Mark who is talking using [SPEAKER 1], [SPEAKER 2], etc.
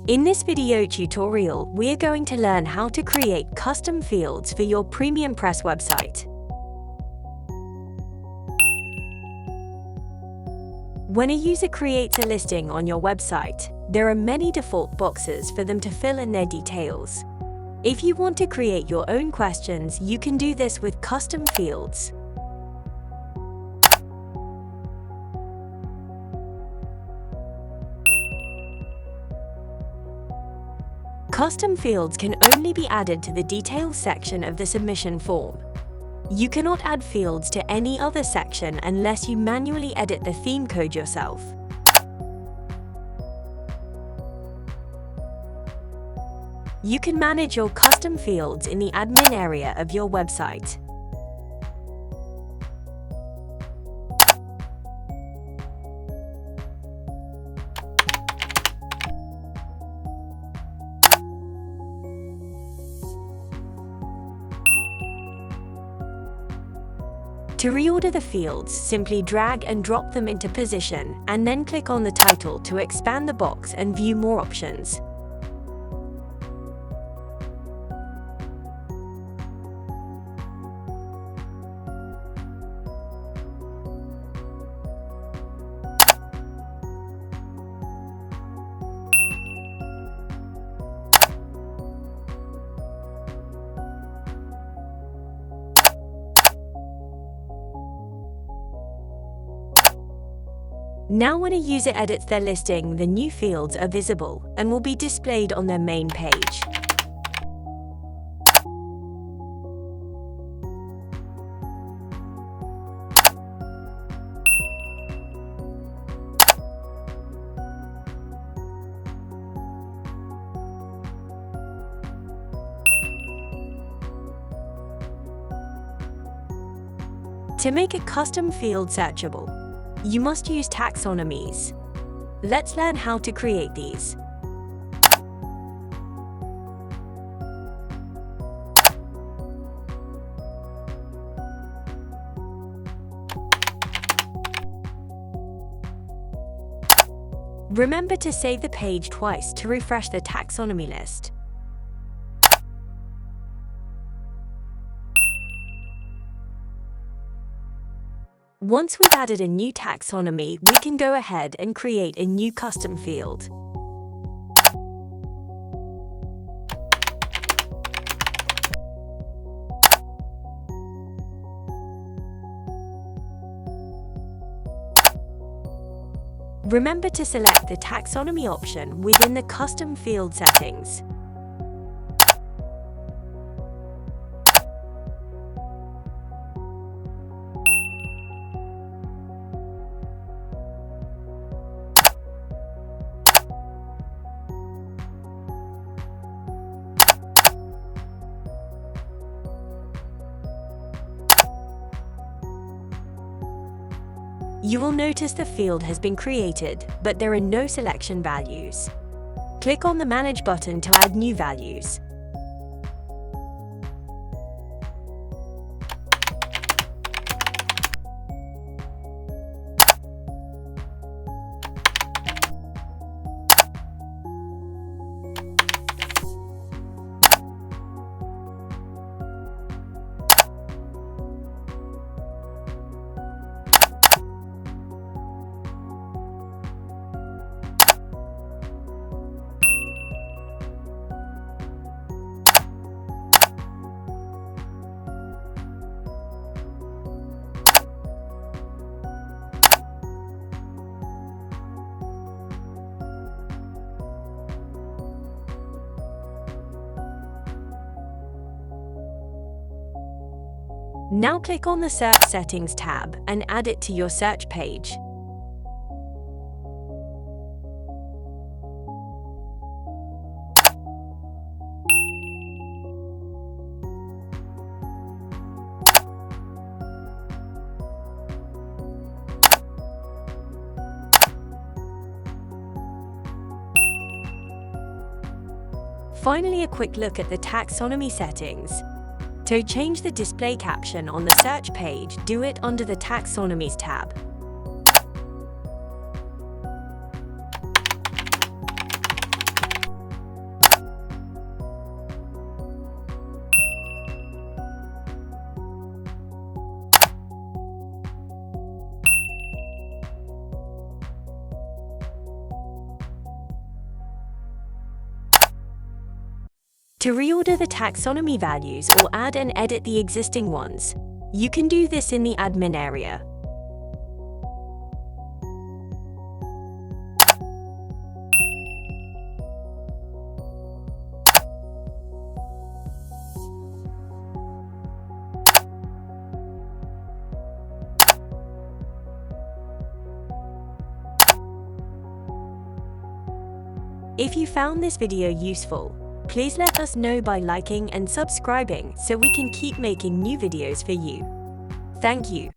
[SPEAKER 1] In this video tutorial, we are going to learn how to create custom fields for your PremiumPress website. When a user creates a listing on your website, there are many default boxes for them to fill in their details. If you want to create your own questions, you can do this with custom fields. Custom fields can only be added to the details section of the submission form. You cannot add fields to any other section unless you manually edit the theme code yourself. You can manage your custom fields in the admin area of your website. To reorder the fields, simply drag and drop them into position, and then click on the title to expand the box and view more options. Now when a user edits their listing, the new fields are visible and will be displayed on their main page. To make a custom field searchable, you must use taxonomies. Let's learn how to create these. Remember to save the page twice to refresh the taxonomy list. Once we've added a new taxonomy, we can go ahead and create a new custom field. Remember to select the taxonomy option within the custom field settings. You will notice the field has been created, but there are no selection values. Click on the Manage button to add new values. Now click on the Search Settings tab and add it to your search page. Finally, a quick look at the taxonomy settings. To change the display caption on the search page, do it under the Taxonomies tab. To reorder the taxonomy values or add and edit the existing ones, you can do this in the admin area. If you found this video useful, please let us know by liking and subscribing so we can keep making new videos for you. Thank you.